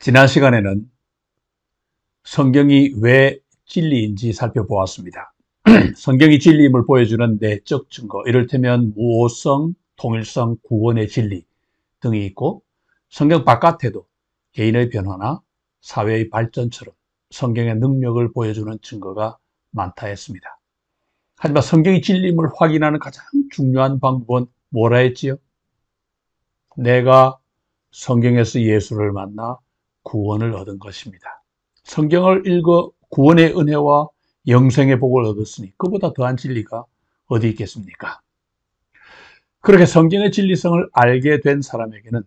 지난 시간에는 성경이 왜 진리인지 살펴보았습니다. 성경이 진리임을 보여주는 내적 증거, 이를테면 무오성, 통일성, 구원의 진리 등이 있고, 성경 바깥에도 개인의 변화나 사회의 발전처럼 성경의 능력을 보여주는 증거가 많다 했습니다. 하지만 성경이 진리임을 확인하는 가장 중요한 방법은 뭐라 했지요? 내가 성경에서 예수를 만나 구원을 얻은 것입니다. 성경을 읽어 구원의 은혜와 영생의 복을 얻었으니 그보다 더한 진리가 어디 있겠습니까? 그렇게 성경의 진리성을 알게 된 사람에게는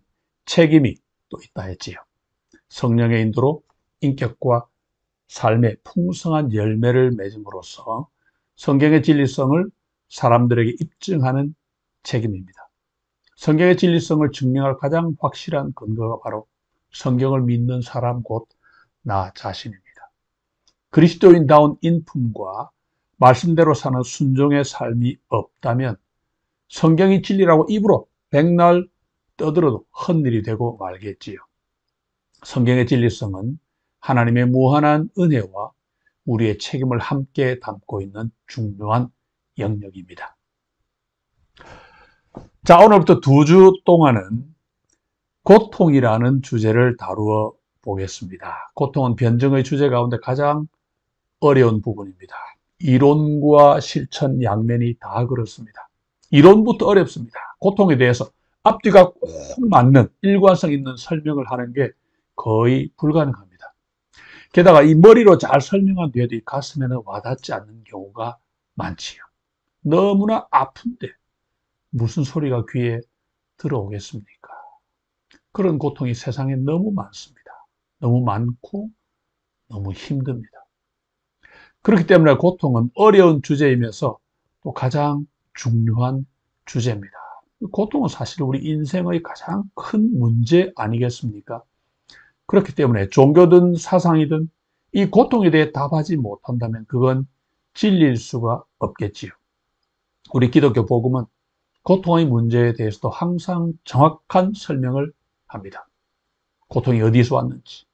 책임이 또 있다 했지요. 성령의 인도로 인격과 삶의 풍성한 열매를 맺음으로써 성경의 진리성을 사람들에게 입증하는 책임입니다. 성경의 진리성을 증명할 가장 확실한 근거가 바로 성경을 믿는 사람 곧 나 자신입니다. 그리스도인다운 인품과 말씀대로 사는 순종의 삶이 없다면 성경이 진리라고 입으로 백날 떠들어도 헛일이 되고 말겠지요. 성경의 진리성은 하나님의 무한한 은혜와 우리의 책임을 함께 담고 있는 중요한 영역입니다. 자, 오늘부터 2주 동안은 고통이라는 주제를 다루어 보겠습니다. 고통은 변증의 주제 가운데 가장 어려운 부분입니다. 이론과 실천 양면이 다 그렇습니다. 이론부터 어렵습니다. 고통에 대해서 앞뒤가 꼭 맞는 일관성 있는 설명을 하는 게 거의 불가능합니다. 게다가 이 머리로 잘 설명한 뒤에도 이 가슴에는 와닿지 않는 경우가 많지요. 너무나 아픈데 무슨 소리가 귀에 들어오겠습니까? 그런 고통이 세상에 너무 많습니다. 너무 많고 너무 힘듭니다. 그렇기 때문에 고통은 어려운 주제이면서 또 가장 중요한 주제입니다. 고통은 사실 우리 인생의 가장 큰 문제 아니겠습니까? 그렇기 때문에 종교든 사상이든 이 고통에 대해 답하지 못한다면 그건 진리일 수가 없겠지요. 우리 기독교 복음은 고통의 문제에 대해서도 항상 정확한 설명을 합니다. 고통이 어디서 왔는지,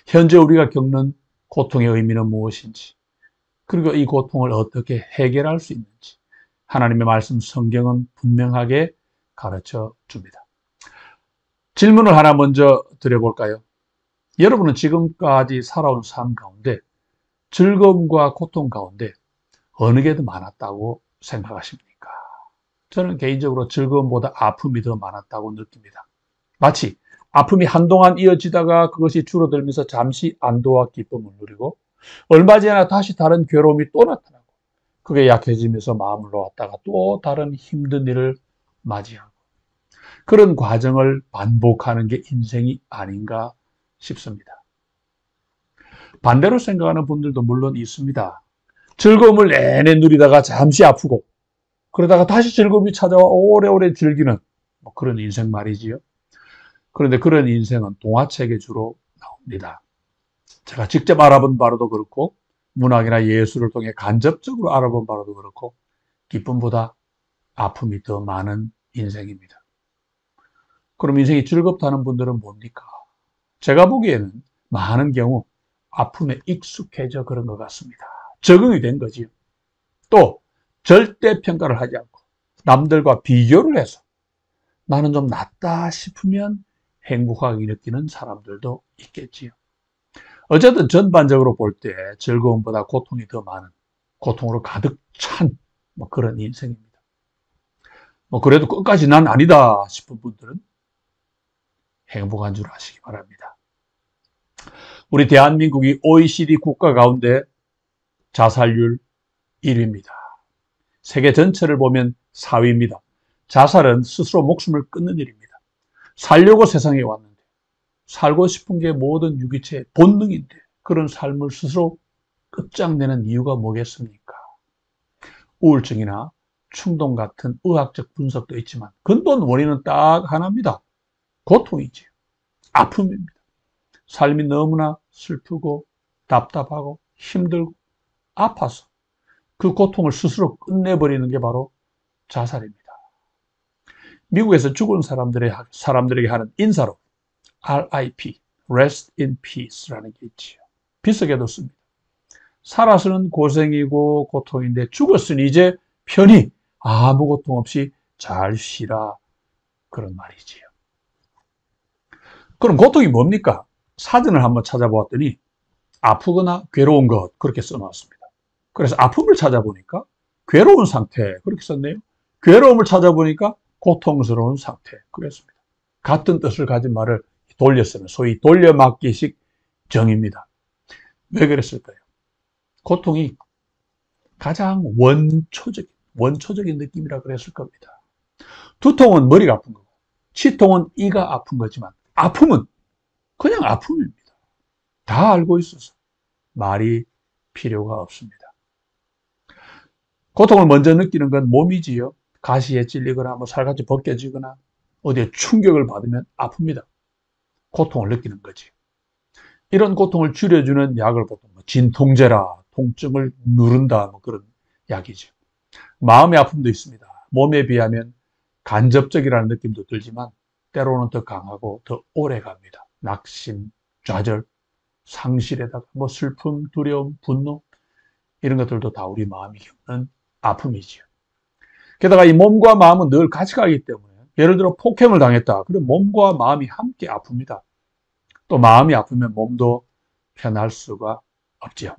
현재 우리가 겪는 고통의 의미는 무엇인지, 그리고 이 고통을 어떻게 해결할 수 있는지 하나님의 말씀 성경은 분명하게 가르쳐 줍니다. 질문을 하나 먼저 드려볼까요? 여러분은 지금까지 살아온 삶 가운데 즐거움과 고통 가운데 어느 게 더 많았다고 생각하십니까? 저는 개인적으로 즐거움보다 아픔이 더 많았다고 느낍니다. 마치 아픔이 한동안 이어지다가 그것이 줄어들면서 잠시 안도와 기쁨을 누리고 얼마 지나 다시 다른 괴로움이 또 나타나고 그게 약해지면서 마음을 놓았다가 또 다른 힘든 일을 맞이하고 그런 과정을 반복하는 게 인생이 아닌가 싶습니다. 반대로 생각하는 분들도 물론 있습니다. 즐거움을 내내 누리다가 잠시 아프고 그러다가 다시 즐거움이 찾아와 오래오래 즐기는 그런 인생 말이지요. 그런데 그런 인생은 동화책에 주로 나옵니다. 제가 직접 알아본 바로도 그렇고 문학이나 예술을 통해 간접적으로 알아본 바로도 그렇고 기쁨보다 아픔이 더 많은 인생입니다. 그럼 인생이 즐겁다는 분들은 뭡니까? 제가 보기에는 많은 경우 아픔에 익숙해져 그런 것 같습니다. 적응이 된 거지요. 또 절대 평가를 하지 않고 남들과 비교를 해서 나는 좀 낫다 싶으면 행복하게 느끼는 사람들도 있겠지요. 어쨌든 전반적으로 볼 때 즐거움보다 고통이 더 많은, 고통으로 가득 찬 그런 인생입니다. 그래도 끝까지 난 아니다 싶은 분들은 행복한 줄 아시기 바랍니다. 우리 대한민국이 OECD 국가 가운데 자살률 1위입니다. 세계 전체를 보면 4위입니다. 자살은 스스로 목숨을 끊는 일입니다. 살려고 세상에 왔는데 살고 싶은 게 모든 유기체의 본능인데 그런 삶을 스스로 끝장내는 이유가 뭐겠습니까? 우울증이나 충동 같은 의학적 분석도 있지만 근본 원인은 딱 하나입니다. 고통이지. 아픔입니다. 삶이 너무나 슬프고 답답하고 힘들고 아파서 그 고통을 스스로 끝내버리는 게 바로 자살입니다. 미국에서 죽은 사람들에게 하는 인사로 RIP, rest in peace라는 게 있지요. 비슷하게도 씁니다. 살아서는 고생이고 고통인데 죽었으니 이제 편히 아무 고통 없이 잘 쉬라. 그런 말이지요. 그럼 고통이 뭡니까? 사전을 한번 찾아보았더니 아프거나 괴로운 것 그렇게 써놨습니다. 그래서 아픔을 찾아보니까 괴로운 상태 그렇게 썼네요. 괴로움을 찾아보니까 고통스러운 상태 그랬습니다. 같은 뜻을 가진 말을 돌렸으면 소위 돌려막기식 정의입니다. 왜 그랬을까요? 고통이 가장 원초적인 느낌이라 그랬을 겁니다. 두통은 머리가 아픈 거고 치통은 이가 아픈 거지만 아픔은 그냥 아픔입니다. 다 알고 있어서 말이 필요가 없습니다. 고통을 먼저 느끼는 건 몸이지요. 가시에 찔리거나 뭐 살갗이 벗겨지거나 어디에 충격을 받으면 아픕니다. 고통을 느끼는 거지. 이런 고통을 줄여주는 약을 보통 진통제라, 통증을 누른다 뭐 그런 약이죠. 마음의 아픔도 있습니다. 몸에 비하면 간접적이라는 느낌도 들지만 때로는 더 강하고 더 오래 갑니다. 낙심, 좌절, 상실에다가 뭐 슬픔, 두려움, 분노 이런 것들도 다 우리 마음이 겪는 아픔이지요. 게다가 이 몸과 마음은 늘 같이 가기 때문에 예를 들어 폭행을 당했다. 그럼 몸과 마음이 함께 아픕니다. 또 마음이 아프면 몸도 편할 수가 없지요.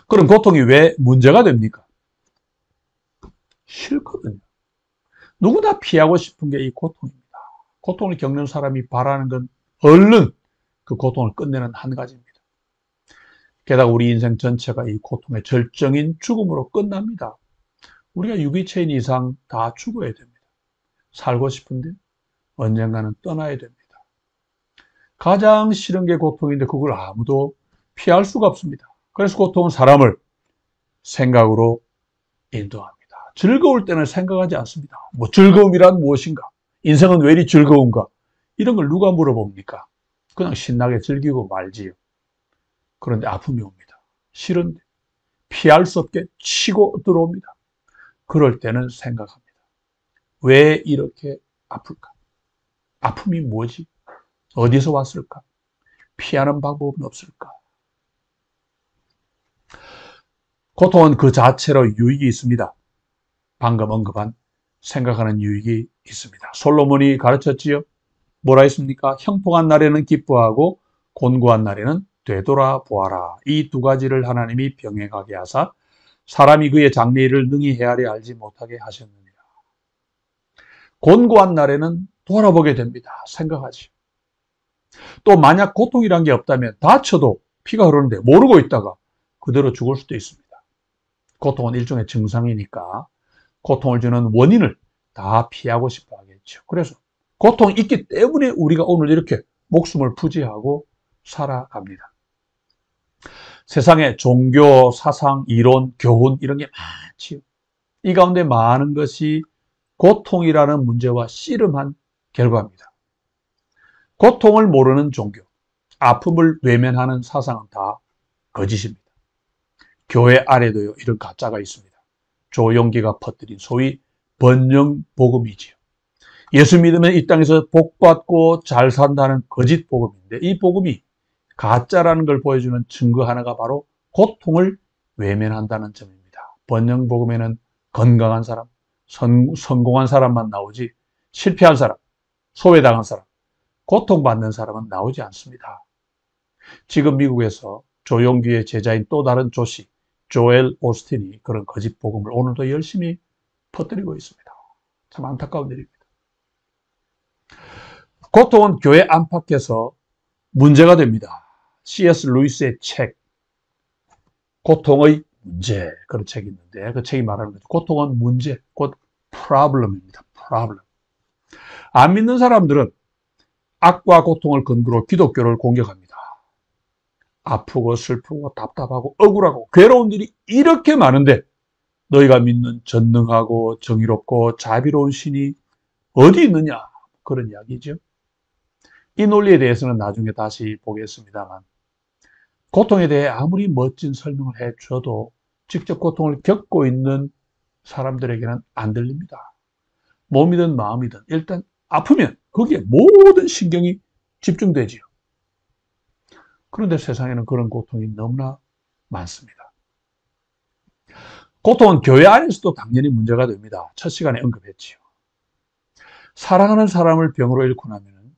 그럼 고통이 왜 문제가 됩니까? 싫거든요. 누구나 피하고 싶은 게 이 고통입니다. 고통을 겪는 사람이 바라는 건 얼른 그 고통을 끝내는 한 가지입니다. 게다가 우리 인생 전체가 이 고통의 절정인 죽음으로 끝납니다. 우리가 유기체인 이상 다 죽어야 됩니다. 살고 싶은데 언젠가는 떠나야 됩니다. 가장 싫은 게 고통인데 그걸 아무도 피할 수가 없습니다. 그래서 고통은 사람을 생각으로 인도합니다. 즐거울 때는 생각하지 않습니다. 뭐 즐거움이란 무엇인가? 인생은 왜 이리 즐거운가? 이런 걸 누가 물어봅니까? 그냥 신나게 즐기고 말지요. 그런데 아픔이 옵니다. 싫은데 피할 수 없게 치고 들어옵니다. 그럴 때는 생각합니다. 왜 이렇게 아플까? 아픔이 뭐지? 어디서 왔을까? 피하는 방법은 없을까? 고통은 그 자체로 유익이 있습니다. 방금 언급한 생각하는 유익이 있습니다. 솔로몬이 가르쳤지요. 뭐라 했습니까? 형통한 날에는 기뻐하고 곤고한 날에는 되돌아보아라. 이 두 가지를 하나님이 병행하게 하사 사람이 그의 장래일을 능히 헤아려 알지 못하게 하셨느니라. 곤고한 날에는 돌아보게 됩니다. 생각하지. 또 만약 고통이란 게 없다면 다쳐도 피가 흐르는데 모르고 있다가 그대로 죽을 수도 있습니다. 고통은 일종의 증상이니까 고통을 주는 원인을 다 피하고 싶어 하겠죠. 그래서 고통이 있기 때문에 우리가 오늘 이렇게 목숨을 부지하고 살아갑니다. 세상에 종교, 사상, 이론, 교훈 이런 게 많지요. 이 가운데 많은 것이 고통이라는 문제와 씨름한 결과입니다. 고통을 모르는 종교, 아픔을 외면하는 사상은 다 거짓입니다. 교회 안에도요, 이런 가짜가 있습니다. 조용기가 퍼뜨린 소위 번영복음이지요. 예수 믿으면 이 땅에서 복받고 잘 산다는 거짓 복음인데 이 복음이 가짜라는 걸 보여주는 증거 하나가 바로 고통을 외면한다는 점입니다. 번영복음에는 건강한 사람, 성공한 사람만 나오지 실패한 사람, 소외당한 사람, 고통받는 사람은 나오지 않습니다. 지금 미국에서 조용기의 제자인 또 다른 조씨, 조엘 오스틴이 그런 거짓 복음을 오늘도 열심히 퍼뜨리고 있습니다. 참 안타까운 일입니다. 고통은 교회 안팎에서 문제가 됩니다. C.S. 루이스의 책, 고통의 문제, 그런 책이 있는데 그 책이 말하는 거죠. 고통은 문제, 곧 problem입니다. problem. 안 믿는 사람들은 악과 고통을 근거로 기독교를 공격합니다. 아프고 슬프고 답답하고 억울하고 괴로운 일이 이렇게 많은데 너희가 믿는 전능하고 정의롭고 자비로운 신이 어디 있느냐? 그런 이야기죠. 이 논리에 대해서는 나중에 다시 보겠습니다만 고통에 대해 아무리 멋진 설명을 해줘도 직접 고통을 겪고 있는 사람들에게는 안 들립니다. 몸이든 마음이든 일단 아프면 거기에 모든 신경이 집중되지요. 그런데 세상에는 그런 고통이 너무나 많습니다. 고통은 교회 안에서도 당연히 문제가 됩니다. 첫 시간에 언급했지요. 사랑하는 사람을 병으로 잃고 나면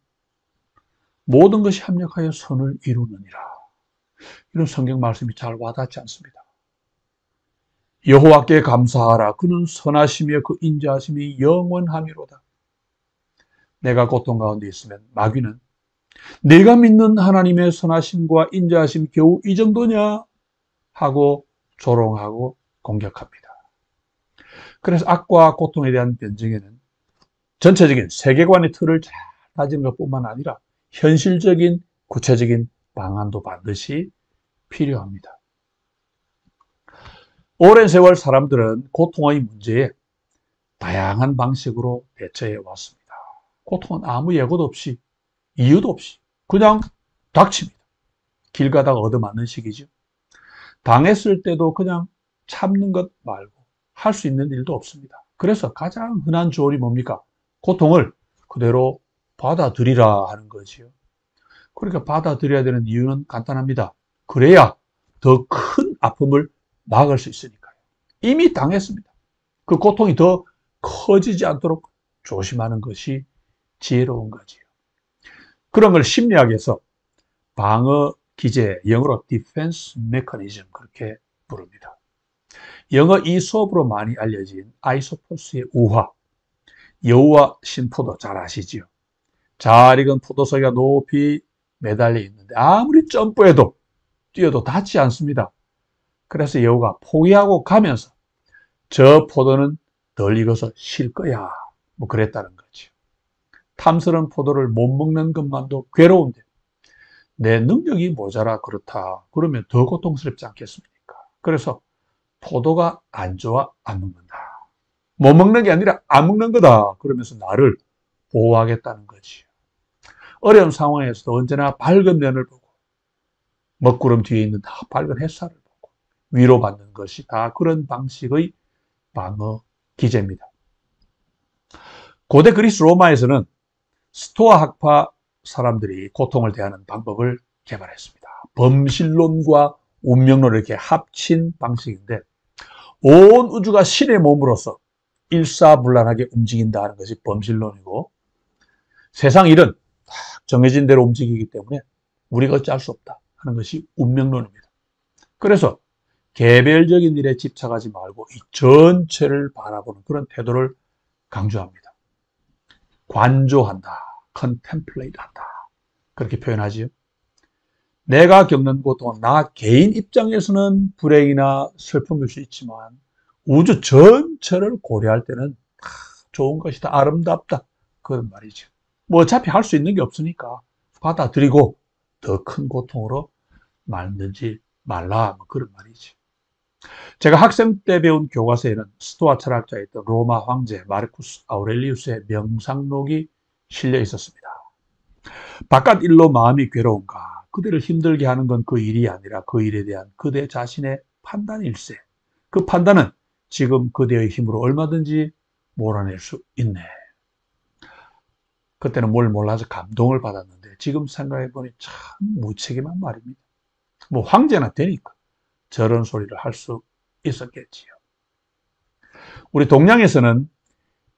모든 것이 합력하여 선을 이루느니라. 이런 성경 말씀이 잘 와닿지 않습니다. 여호와께 감사하라. 그는 선하시며 그 인자하심이 영원하미로다. 내가 고통 가운데 있으면 마귀는 내가 믿는 하나님의 선하심과 인자하심 겨우 이 정도냐 하고 조롱하고 공격합니다. 그래서 악과 고통에 대한 변증에는 전체적인 세계관의 틀을 잘 다지는 것뿐만 아니라 현실적인 구체적인 방안도 반드시 필요합니다. 오랜 세월 사람들은 고통의 문제에 다양한 방식으로 대처해 왔습니다. 고통은 아무 예고도 없이 이유도 없이 그냥 닥칩니다. 길 가다가 얻어맞는 식이죠. 당했을 때도 그냥 참는 것 말고 할 수 있는 일도 없습니다. 그래서 가장 흔한 조언이 뭡니까? 고통을 그대로 받아들이라 하는 거지요. 그러니까 받아들여야 되는 이유는 간단합니다. 그래야 더 큰 아픔을 막을 수 있으니까요. 이미 당했습니다. 그 고통이 더 커지지 않도록 조심하는 것이 지혜로운 거지요. 그런 걸 심리학에서 방어 기제, 영어로 defense mechanism 그렇게 부릅니다. 영어 이 수업으로 많이 알려진 아이소포스의 우화, 여우와 신포도 잘 아시지요. 잘 익은 포도석이가 높이 매달려 있는데 아무리 점프해도 뛰어도 닿지 않습니다. 그래서 여우가 포기하고 가면서 저 포도는 덜 익어서 실 거야 뭐 그랬다는 거죠. 탐스러운 포도를 못 먹는 것만도 괴로운데 내 능력이 모자라 그렇다 그러면 더 고통스럽지 않겠습니까? 그래서 포도가 안 좋아 안 먹는다. 못 먹는 게 아니라 안 먹는 거다 그러면서 나를 보호하겠다는 거지. 어려운 상황에서도 언제나 밝은 면을 보고 먹구름 뒤에 있는 다 밝은 햇살을 보고 위로받는 것이 다 그런 방식의 방어 기제입니다. 고대 그리스 로마에서는 스토아 학파 사람들이 고통을 대하는 방법을 개발했습니다. 범실론과 운명론을 이렇게 합친 방식인데 온 우주가 신의 몸으로서 일사불란하게 움직인다는 것이 범실론이고 세상 일은 정해진 대로 움직이기 때문에 우리가 어찌할 수 없다 하는 것이 운명론입니다. 그래서 개별적인 일에 집착하지 말고 이 전체를 바라보는 그런 태도를 강조합니다. 관조한다, contemplate 한다 그렇게 표현하지요. 내가 겪는 고통은 나 개인 입장에서는 불행이나 슬픔일 수 있지만 우주 전체를 고려할 때는 좋은 것이다, 아름답다 그런 말이죠. 뭐 어차피 할 수 있는 게 없으니까 받아들이고 더 큰 고통으로 만들지 말라 뭐 그런 말이죠. 제가 학생 때 배운 교과서에는 스토아 철학자였던 로마 황제 마르쿠스 아우렐리우스의 명상록이 실려 있었습니다. 바깥 일로 마음이 괴로운가? 그대를 힘들게 하는 건 그 일이 아니라 그 일에 대한 그대 자신의 판단일세. 그 판단은 지금 그대의 힘으로 얼마든지 몰아낼 수 있네. 그때는 뭘 몰라서 감동을 받았는데 지금 생각해보니 참 무책임한 말입니다. 뭐 황제나 되니까 저런 소리를 할 수 있었겠지요. 우리 동양에서는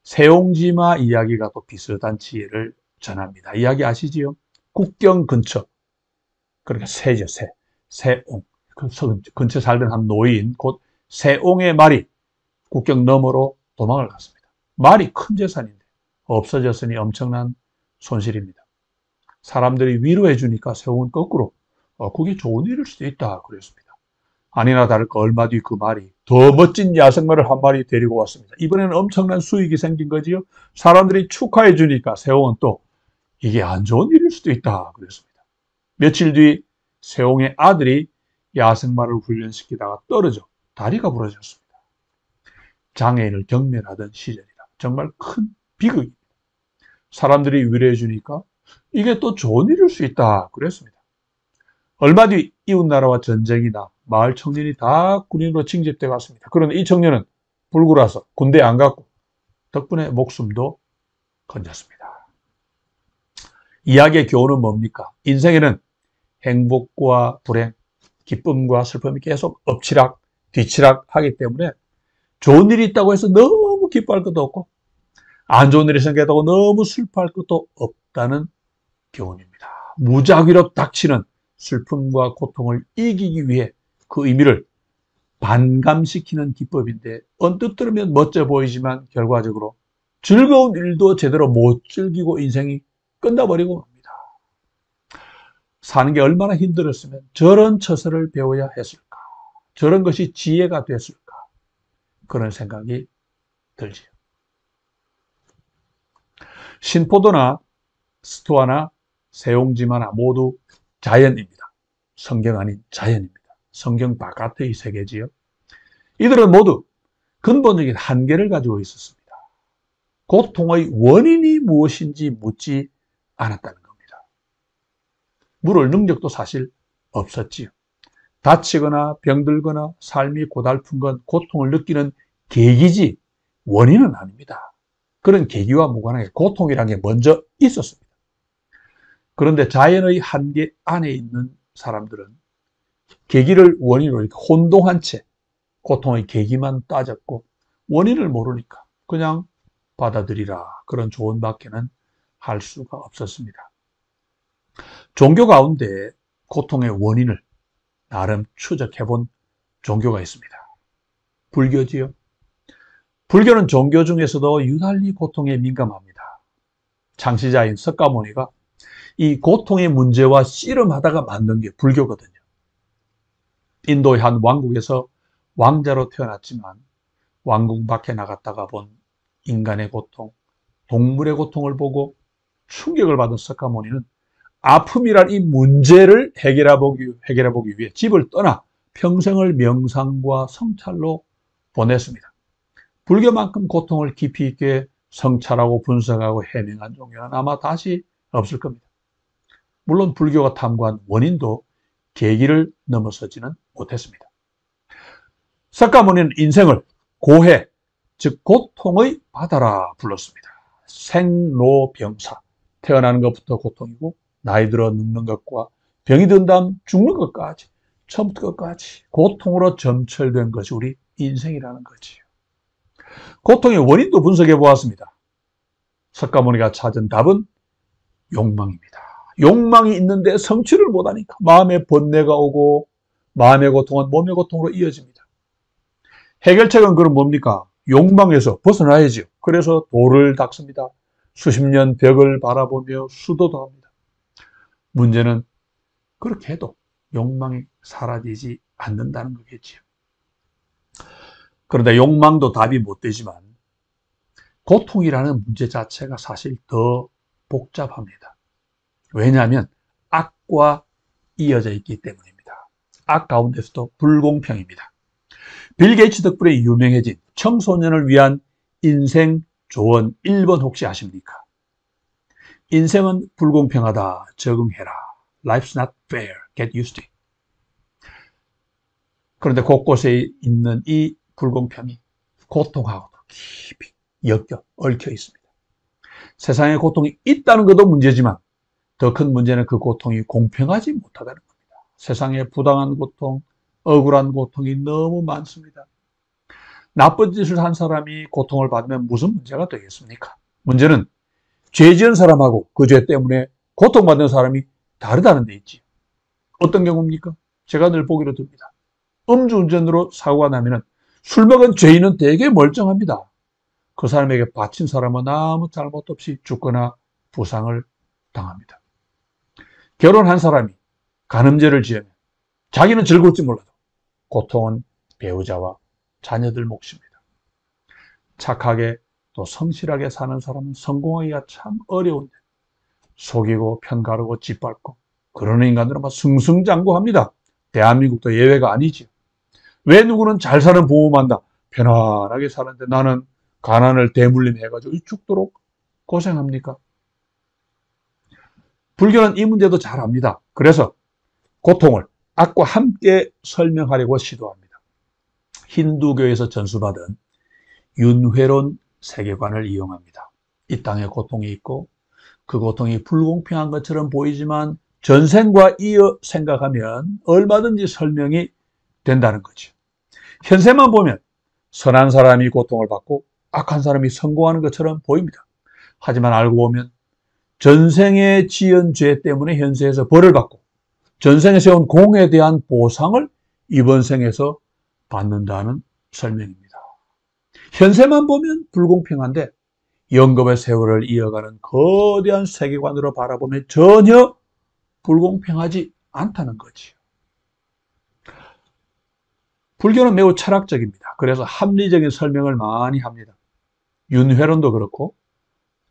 세옹지마 이야기가 또 비슷한 지혜를 전합니다. 이야기 아시지요? 국경 근처, 그러니까 새죠, 새. 세옹. 근처에 살던 한 노인, 곧 세옹의 말이 국경 너머로 도망을 갔습니다. 말이 큰 재산인데 없어졌으니 엄청난 손실입니다. 사람들이 위로해 주니까 세옹은 거꾸로 그게 좋은 일일 수도 있다 그랬습니다. 아니나 다를까 얼마 뒤 그 말이 더 멋진 야생마를 한 마리 데리고 왔습니다. 이번에는 엄청난 수익이 생긴 거지요. 사람들이 축하해 주니까 세옹은 또 이게 안 좋은 일일 수도 있다 그랬습니다. 며칠 뒤 세옹의 아들이 야생마를 훈련시키다가 떨어져 다리가 부러졌습니다. 장애인을 경멸하던 시절이다. 정말 큰 비극입니다. 사람들이 위로해 주니까 이게 또 좋은 일일 수 있다 그랬습니다. 얼마 뒤 이웃나라와 전쟁이 나 마을 청년이 다 군인으로 징집돼 갔습니다. 그런데 이 청년은 불구라서 군대에 안 갔고 덕분에 목숨도 건졌습니다. 이야기의 교훈은 뭡니까? 인생에는 행복과 불행, 기쁨과 슬픔이 계속 엎치락 뒤치락 하기 때문에 좋은 일이 있다고 해서 너무 기뻐할 것도 없고 안 좋은 일이 생겼다고 너무 슬퍼할 것도 없다는 교훈입니다. 무작위로 닥치는 슬픔과 고통을 이기기 위해 그 의미를 반감시키는 기법인데 언뜻 들으면 멋져 보이지만 결과적으로 즐거운 일도 제대로 못 즐기고 인생이 끝나버리고 맙니다. 사는 게 얼마나 힘들었으면 저런 처세를 배워야 했을까? 저런 것이 지혜가 됐을까? 그런 생각이 들지요. 신포도나 스토아나 세용지마나 모두 자연입니다. 성경 아닌 자연입니다. 성경 바깥의 세계지요. 이들은 모두 근본적인 한계를 가지고 있었습니다. 고통의 원인이 무엇인지 묻지 않았다는 겁니다. 물을 능력도 사실 없었지요. 다치거나 병들거나 삶이 고달픈 건 고통을 느끼는 계기지 원인은 아닙니다. 그런 계기와 무관하게 고통이라는 게 먼저 있었습니다. 그런데 자연의 한계 안에 있는 사람들은 계기를 원인으로 이렇게 혼동한 채 고통의 계기만 따졌고 원인을 모르니까 그냥 받아들이라 그런 조언밖에는 할 수가 없었습니다. 종교 가운데 고통의 원인을 나름 추적해본 종교가 있습니다. 불교지요. 불교는 종교 중에서도 유달리 고통에 민감합니다. 창시자인 석가모니가 이 고통의 문제와 씨름하다가 만든 게 불교거든요. 인도의 한 왕국에서 왕자로 태어났지만 왕국 밖에 나갔다가 본 인간의 고통, 동물의 고통을 보고 충격을 받은 석가모니는 아픔이란 이 문제를 해결해보기 위해 집을 떠나 평생을 명상과 성찰로 보냈습니다. 불교만큼 고통을 깊이 있게 성찰하고 분석하고 해명한 종교는 아마 다시 없을 겁니다. 물론 불교가 탐구한 원인도 계기를 넘어서지는 못했습니다. 석가모니는 인생을 고해, 즉 고통의 바다라 불렀습니다. 생로병사, 태어나는 것부터 고통이고 나이 들어 늙는 것과 병이 든 다음 죽는 것까지 처음부터 끝까지 고통으로 점철된 것이 우리 인생이라는 거지요. 고통의 원인도 분석해 보았습니다. 석가모니가 찾은 답은 욕망입니다. 욕망이 있는데 성취를 못하니까 마음에 번뇌가 오고 마음의 고통은 몸의 고통으로 이어집니다. 해결책은 그럼 뭡니까? 욕망에서 벗어나야죠. 그래서 돌을 닦습니다. 수십 년 벽을 바라보며 수도도 합니다. 문제는 그렇게 해도 욕망이 사라지지 않는다는 거겠지요. 그런데 욕망도 답이 못 되지만 고통이라는 문제 자체가 사실 더 복잡합니다. 왜냐하면 악과 이어져 있기 때문입니다. 악 가운데서도 불공평입니다. 빌 게이츠 덕분에 유명해진 청소년을 위한 인생 조언 1번 혹시 아십니까? 인생은 불공평하다. 적응해라. Life's not fair. Get used to it. 그런데 곳곳에 있는 이 불공평이 고통하고도 깊이 얽혀 있습니다. 세상에 고통이 있다는 것도 문제지만 더 큰 문제는 그 고통이 공평하지 못하다는 겁니다. 세상에 부당한 고통, 억울한 고통이 너무 많습니다. 나쁜 짓을 한 사람이 고통을 받으면 무슨 문제가 되겠습니까? 문제는 죄 지은 사람하고 그 죄 때문에 고통받는 사람이 다르다는 데 있지. 어떤 경우입니까? 제가 늘 보기로 듭니다. 음주운전으로 사고가 나면 술 먹은 죄인은 되게 멀쩡합니다. 그 사람에게 바친 사람은 아무 잘못 없이 죽거나 부상을 당합니다. 결혼한 사람이 간음죄를 지으면 자기는 즐거울지 몰라도 고통은 배우자와 자녀들 몫입니다. 착하게 또 성실하게 사는 사람은 성공하기가 참 어려운데 속이고 편가르고 짓밟고 그러는 인간들은 막 승승장구합니다. 대한민국도 예외가 아니지요. 왜 누구는 잘 사는 부모만다 편안하게 사는데 나는 가난을 대물림해가지고 죽도록 고생합니까? 불교는 이 문제도 잘 압니다. 그래서 고통을 악과 함께 설명하려고 시도합니다. 힌두교에서 전수받은 윤회론 세계관을 이용합니다. 이 땅에 고통이 있고 그 고통이 불공평한 것처럼 보이지만 전생과 이어 생각하면 얼마든지 설명이 된다는 거죠. 현세만 보면 선한 사람이 고통을 받고 악한 사람이 성공하는 것처럼 보입니다. 하지만 알고 보면 전생에 지은 죄 때문에 현세에서 벌을 받고 전생에 세운 공에 대한 보상을 이번 생에서 받는다는 설명입니다. 현세만 보면 불공평한데 영겁의 세월을 이어가는 거대한 세계관으로 바라보면 전혀 불공평하지 않다는 거지요. 불교는 매우 철학적입니다. 그래서 합리적인 설명을 많이 합니다. 윤회론도 그렇고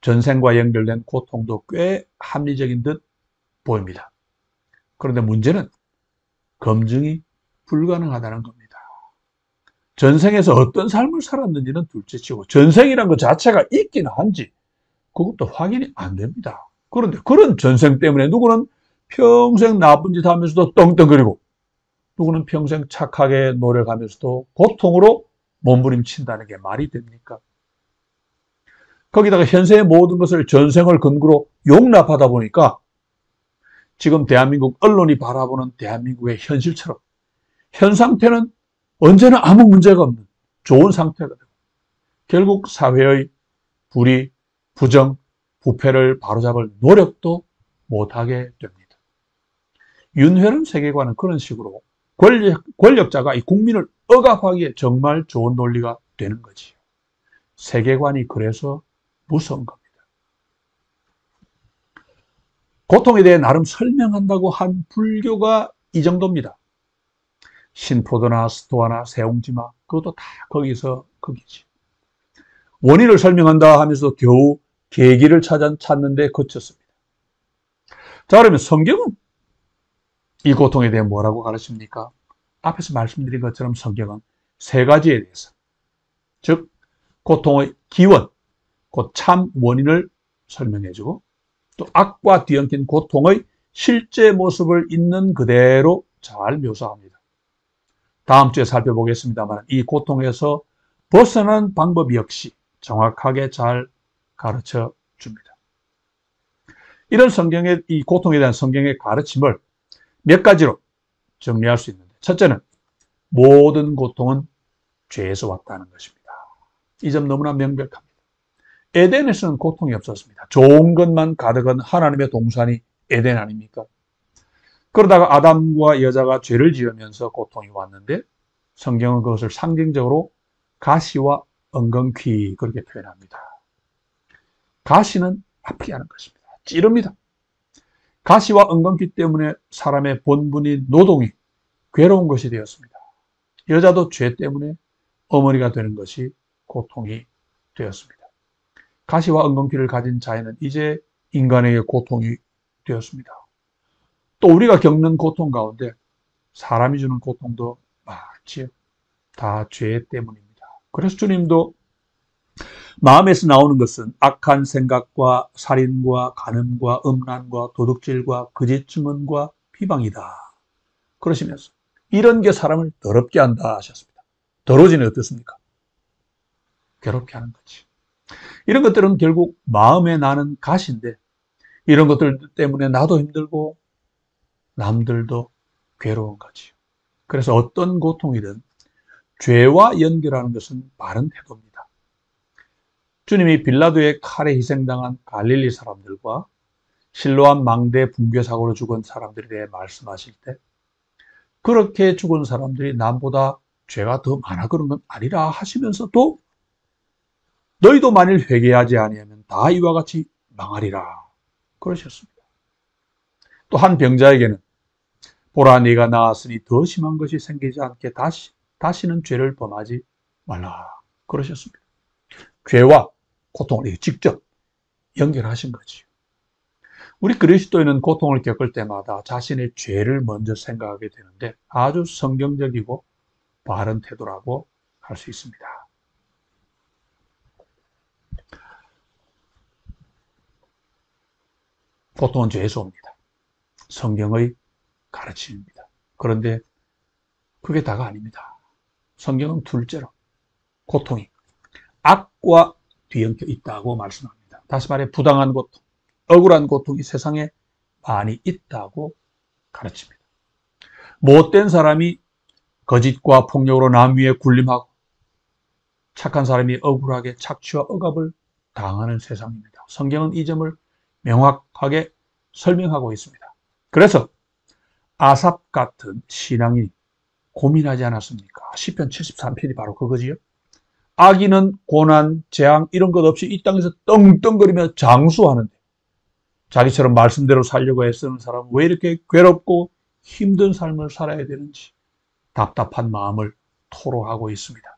전생과 연결된 고통도 꽤 합리적인 듯 보입니다. 그런데 문제는 검증이 불가능하다는 겁니다. 전생에서 어떤 삶을 살았는지는 둘째치고 전생이란 것 자체가 있긴 한지 그것도 확인이 안 됩니다. 그런데 그런 전생 때문에 누구는 평생 나쁜 짓 하면서도 떵떵거리고 누구는 평생 착하게 노력하면서도 고통으로 몸부림친다는 게 말이 됩니까? 거기다가 현세의 모든 것을 전생을 근거로 용납하다 보니까 지금 대한민국 언론이 바라보는 대한민국의 현실처럼 현 상태는 언제나 아무 문제가 없는 좋은 상태가 되고 결국 사회의 불의, 부정, 부패를 바로잡을 노력도 못하게 됩니다. 윤회론 세계관은 그런 식으로 권력자가 이 국민을 억압하기에 정말 좋은 논리가 되는 거지요. 세계관이 그래서 무서운 겁니다. 고통에 대해 나름 설명한다고 한 불교가 이 정도입니다. 신포도나 스토아나 세옹지마 그것도 다 거기서 거기지. 원인을 설명한다 하면서 겨우 계기를 찾는데 그쳤습니다. 자, 그러면 성경은 이 고통에 대해 뭐라고 가르칩니까? 앞에서 말씀드린 것처럼 성경은 세 가지에 대해서, 즉 고통의 기원, 곧 참 원인을 설명해주고 또 악과 뒤엉킨 고통의 실제 모습을 있는 그대로 잘 묘사합니다. 다음 주에 살펴보겠습니다만 이 고통에서 벗어나는 방법 역시 정확하게 잘 가르쳐 줍니다. 이런 이 고통에 대한 성경의 가르침을 몇 가지로 정리할 수 있는데, 첫째는 모든 고통은 죄에서 왔다는 것입니다. 이 점 너무나 명백합니다. 에덴에서는 고통이 없었습니다. 좋은 것만 가득한 하나님의 동산이 에덴 아닙니까? 그러다가 아담과 여자가 죄를 지으면서 고통이 왔는데 성경은 그것을 상징적으로 가시와 엉겅퀴 그렇게 표현합니다. 가시는 아프게 하는 것입니다. 찌릅니다. 가시와 엉겅퀴 때문에 사람의 본분인 노동이 괴로운 것이 되었습니다. 여자도 죄 때문에 어머니가 되는 것이 고통이 되었습니다. 가시와 엉겅퀴를 가진 자에는 이제 인간에게 고통이 되었습니다. 또 우리가 겪는 고통 가운데 사람이 주는 고통도 많지요. 다 죄 때문입니다. 그래서 주님도 마음에서 나오는 것은 악한 생각과 살인과 간음과 음란과 도둑질과 거짓 증언과 비방이다. 그러시면서 이런 게 사람을 더럽게 한다 하셨습니다. 더러워지는 어떻습니까? 괴롭게 하는 거지. 이런 것들은 결국 마음에 나는 가시인데 이런 것들 때문에 나도 힘들고 남들도 괴로운 거지. 그래서 어떤 고통이든 죄와 연결하는 것은 바른 태도입니다. 주님이 빌라도의 칼에 희생당한 갈릴리 사람들과 실로암 망대 붕괴 사고로 죽은 사람들에 대해 말씀하실 때 그렇게 죽은 사람들이 남보다 죄가 더 많아 그런 건 아니라 하시면서도 너희도 만일 회개하지 아니하면 다 이와 같이 망하리라 그러셨습니다. 또 한 병자에게는 보라 네가 나았으니 더 심한 것이 생기지 않게 다시는 죄를 범하지 말라 그러셨습니다. 죄와 고통을 직접 연결하신 거지요. 우리 그리스도인은 고통을 겪을 때마다 자신의 죄를 먼저 생각하게 되는데 아주 성경적이고 바른 태도라고 할 수 있습니다. 고통은 죄에서 옵니다. 성경의 가르침입니다. 그런데 그게 다가 아닙니다. 성경은 둘째로 고통이 악과 뒤엉켜 있다고 말씀합니다. 다시 말해 부당한 고통, 억울한 고통이 세상에 안이 있다고 가르칩니다. 못된 사람이 거짓과 폭력으로 남 위에 군림하고 착한 사람이 억울하게 착취와 억압을 당하는 세상입니다. 성경은 이 점을 명확하게 설명하고 있습니다. 그래서 아삽 같은 신앙인이 고민하지 않았습니까? 시편 73편이 바로 그거지요. 악인은 고난, 재앙 이런 것 없이 이 땅에서 떵떵거리며 장수하는데 자기처럼 말씀대로 살려고 애쓰는 사람은 왜 이렇게 괴롭고 힘든 삶을 살아야 되는지 답답한 마음을 토로하고 있습니다.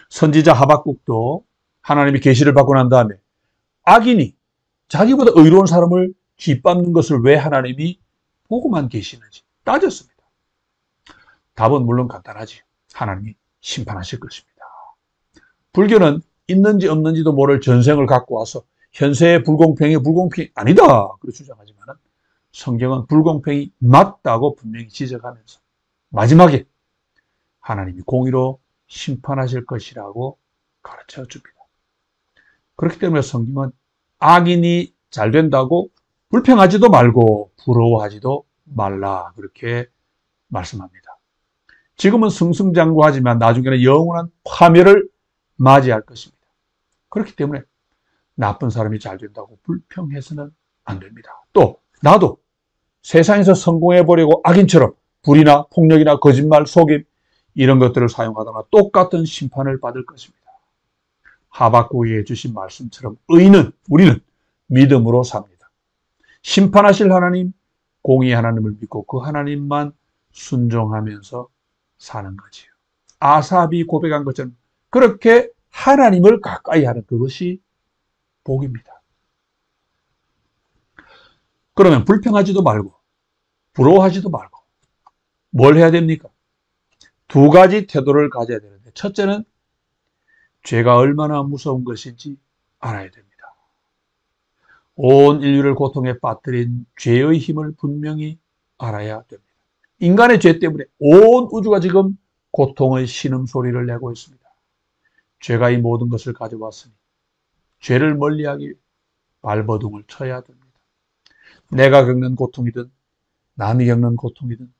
선지자 하박국도 하나님이 계시를 받고 난 다음에 악인이 자기보다 의로운 사람을 짓밟는 것을 왜 하나님이 보고만 계시는지 따졌습니다. 답은 물론 간단하지. 하나님이 심판하실 것입니다. 불교는 있는지 없는지도 모를 전생을 갖고 와서 현세의 불공평이 아니다. 그렇게 주장하지만 성경은 불공평이 맞다고 분명히 지적하면서 마지막에 하나님이 공의로 심판하실 것이라고 가르쳐 줍니다. 그렇기 때문에 성경은 악인이 잘 된다고 불평하지도 말고 부러워하지도 말라 그렇게 말씀합니다. 지금은 승승장구하지만 나중에는 영원한 파멸을 맞이할 것입니다. 그렇기 때문에 나쁜 사람이 잘 된다고 불평해서는 안 됩니다. 또 나도 세상에서 성공해보려고 악인처럼 불이나 폭력이나 거짓말, 속임 이런 것들을 사용하다가 똑같은 심판을 받을 것입니다. 하박국이 해주신 말씀처럼 우리는 믿음으로 삽니다. 심판하실 하나님, 공의 하나님을 믿고 그 하나님만 순종하면서 사는 거지요. 아삽이 고백한 것처럼 그렇게 하나님을 가까이 하는 그것이 복입니다. 그러면 불평하지도 말고 부러워하지도 말고 뭘 해야 됩니까? 두 가지 태도를 가져야 되는데 첫째는 죄가 얼마나 무서운 것인지 알아야 됩니다. 온 인류를 고통에 빠뜨린 죄의 힘을 분명히 알아야 됩니다. 인간의 죄 때문에 온 우주가 지금 고통의 신음소리를 내고 있습니다. 죄가 이 모든 것을 가져왔으니 죄를 멀리하기 위해 발버둥을 쳐야 됩니다. 내가 겪는 고통이든 남이 겪는 고통이든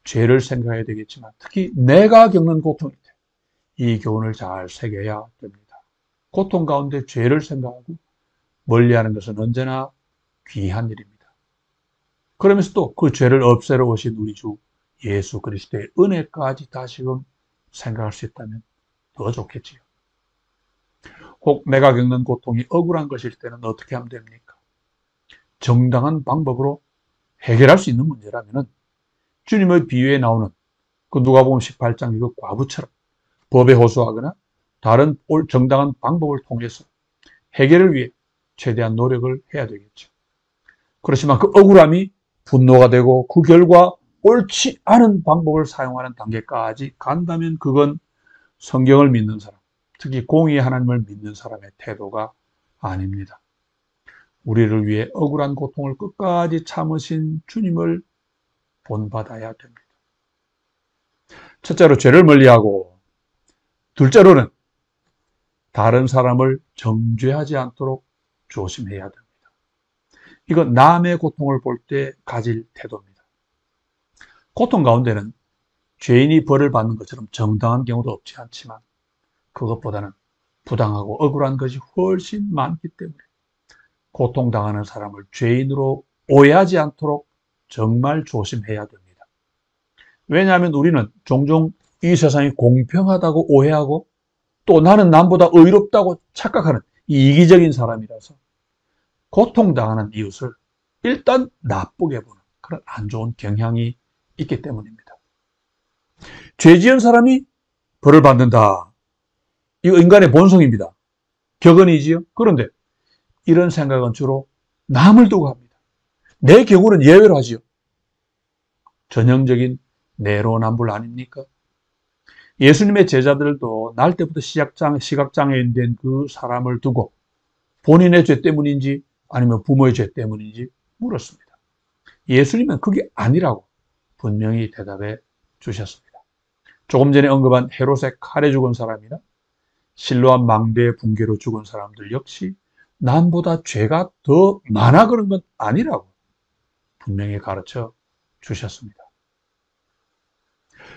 죄를 생각해야 되겠지만 특히 내가 겪는 고통일 때 이 교훈을 잘 새겨야 됩니다. 고통 가운데 죄를 생각하고 멀리하는 것은 언제나 귀한 일입니다. 그러면서 또 그 죄를 없애러 오신 우리 주 예수 그리스도의 은혜까지 다시금 생각할 수 있다면 더 좋겠지요. 혹 내가 겪는 고통이 억울한 것일 때는 어떻게 하면 됩니까? 정당한 방법으로 해결할 수 있는 문제라면 주님의 비유에 나오는 그 누가복음 18장 그 과부처럼 법에 호소하거나 다른 정당한 방법을 통해서 해결을 위해 최대한 노력을 해야 되겠죠. 그렇지만 그 억울함이 분노가 되고 그 결과 옳지 않은 방법을 사용하는 단계까지 간다면 그건 성경을 믿는 사람, 특히 공의의 하나님을 믿는 사람의 태도가 아닙니다. 우리를 위해 억울한 고통을 끝까지 참으신 주님을 본받아야 됩니다. 첫째로 죄를 멀리하고 둘째로는 다른 사람을 정죄하지 않도록 조심해야 됩니다. 이건 남의 고통을 볼 때 가질 태도입니다. 고통 가운데는 죄인이 벌을 받는 것처럼 정당한 경우도 없지 않지만 그것보다는 부당하고 억울한 것이 훨씬 많기 때문에 고통당하는 사람을 죄인으로 오해하지 않도록 정말 조심해야 됩니다. 왜냐하면 우리는 종종 이 세상이 공평하다고 오해하고 또 나는 남보다 의롭다고 착각하는 이기적인 사람이라서 고통당하는 이웃을 일단 나쁘게 보는 그런 안 좋은 경향이 있기 때문입니다. 죄 지은 사람이 벌을 받는다. 이거 인간의 본성입니다. 격언이지요. 그런데 이런 생각은 주로 남을 두고 합니다. 내 경우는 예외로 하지요. 전형적인 내로남불 아닙니까? 예수님의 제자들도 날 때부터 시각장애인 된 그 사람을 두고 본인의 죄 때문인지 아니면 부모의 죄 때문인지 물었습니다. 예수님은 그게 아니라고 분명히 대답해 주셨습니다. 조금 전에 언급한 헤롯의 칼에 죽은 사람이나 실로암 망대의 붕괴로 죽은 사람들 역시 남보다 죄가 더 많아 그런 건 아니라고 분명히 가르쳐 주셨습니다.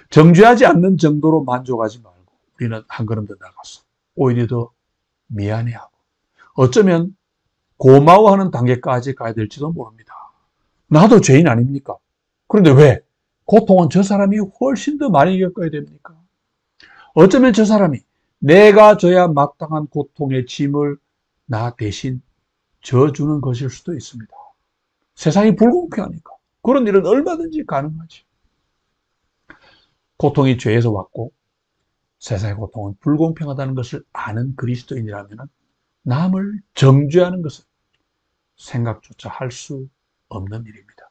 정죄하지 않는 정도로 만족하지 말고 우리는 한 걸음 더 나가서 오히려 더 미안해하고 어쩌면 고마워하는 단계까지 가야 될지도 모릅니다. 나도 죄인 아닙니까? 그런데 왜 고통은 저 사람이 훨씬 더 많이 겪어야 됩니까? 어쩌면 저 사람이 내가 져야 마땅한 고통의 짐을 나 대신 져주는 것일 수도 있습니다. 세상이 불공평하니까 그런 일은 얼마든지 가능하지. 고통이 죄에서 왔고 세상의 고통은 불공평하다는 것을 아는 그리스도인이라면 남을 정죄하는 것은 생각조차 할 수 없는 일입니다.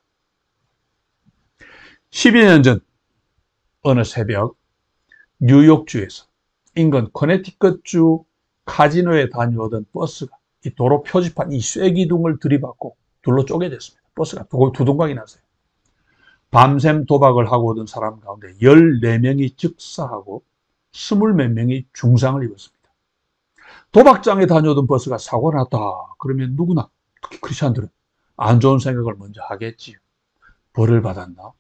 12년 전 어느 새벽 뉴욕주에서 인근 커네티컷주 카지노에 다녀오던 버스가 이 도로 표지판 이 쐐기둥을 들이받고 둘로 쪼개졌습니다. 버스가 두동강이 났어요. 밤샘 도박을 하고 오던 사람 가운데 14명이 즉사하고 20몇 명이 중상을 입었습니다. 도박장에 다녀오던 버스가 사고가 났다. 그러면 누구나 특히 크리스찬들은 안 좋은 생각을 먼저 하겠지요. 벌을 받았나?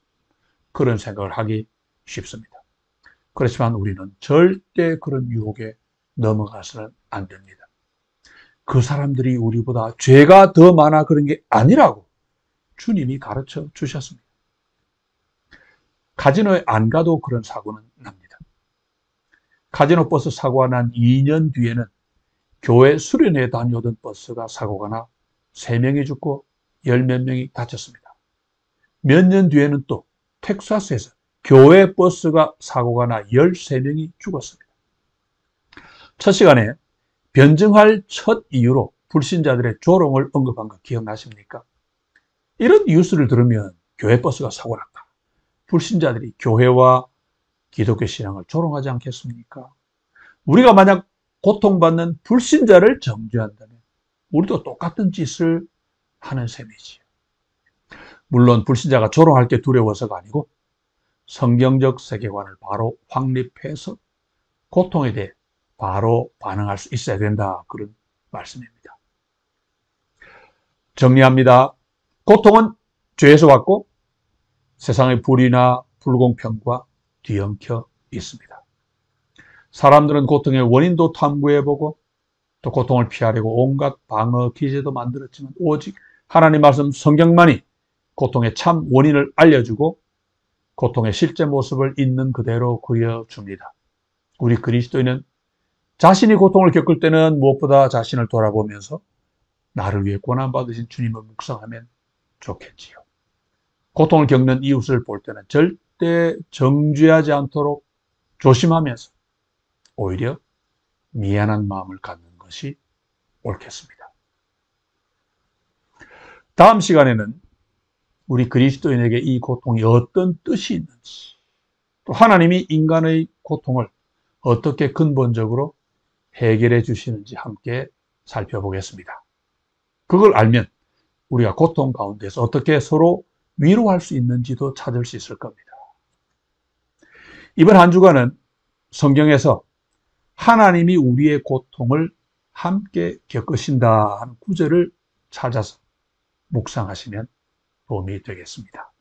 그런 생각을 하기 쉽습니다. 그렇지만 우리는 절대 그런 유혹에 넘어가서는 안 됩니다. 그 사람들이 우리보다 죄가 더 많아 그런 게 아니라고 주님이 가르쳐 주셨습니다. 카지노에 안 가도 그런 사고는 납니다. 카지노 버스 사고가 난 2년 뒤에는 교회 수련회에 다녀오던 버스가 사고가 나 3명이 죽고 10몇 명이 다쳤습니다. 몇 년 뒤에는 또 텍사스에서 교회 버스가 사고가 나 13명이 죽었습니다. 첫 시간에 변증할 첫 이유로 불신자들의 조롱을 언급한 거 기억나십니까? 이런 뉴스를 들으면 교회 버스가 사고 났다. 불신자들이 교회와 기독교 신앙을 조롱하지 않겠습니까? 우리가 만약 고통받는 불신자를 정죄한다면 우리도 똑같은 짓을 하는 셈이지요. 물론 불신자가 조롱할 게 두려워서가 아니고 성경적 세계관을 바로 확립해서 고통에 대해 바로 반응할 수 있어야 된다. 그런 말씀입니다. 정리합니다. 고통은 죄에서 왔고 세상의 불의나 불공평과 뒤엉켜 있습니다. 사람들은 고통의 원인도 탐구해보고 또 고통을 피하려고 온갖 방어 기제도 만들었지만 오직 하나님 말씀 성경만이 고통의 참 원인을 알려주고 고통의 실제 모습을 있는 그대로 그려줍니다. 우리 그리스도인은 자신이 고통을 겪을 때는 무엇보다 자신을 돌아보면서 나를 위해 고난받으신 주님을 묵상하면 좋겠지요. 고통을 겪는 이웃을 볼 때는 절대 정죄하지 않도록 조심하면서 오히려 미안한 마음을 갖는 것이 옳겠습니다. 다음 시간에는 우리 그리스도인에게 이 고통이 어떤 뜻이 있는지, 또 하나님이 인간의 고통을 어떻게 근본적으로 해결해 주시는지 함께 살펴보겠습니다. 그걸 알면 우리가 고통 가운데서 어떻게 서로 위로할 수 있는지도 찾을 수 있을 겁니다. 이번 한 주간은 성경에서 하나님이 우리의 고통을 함께 겪으신다 하는 구절을 찾아서 묵상하시면 도움이 되겠습니다.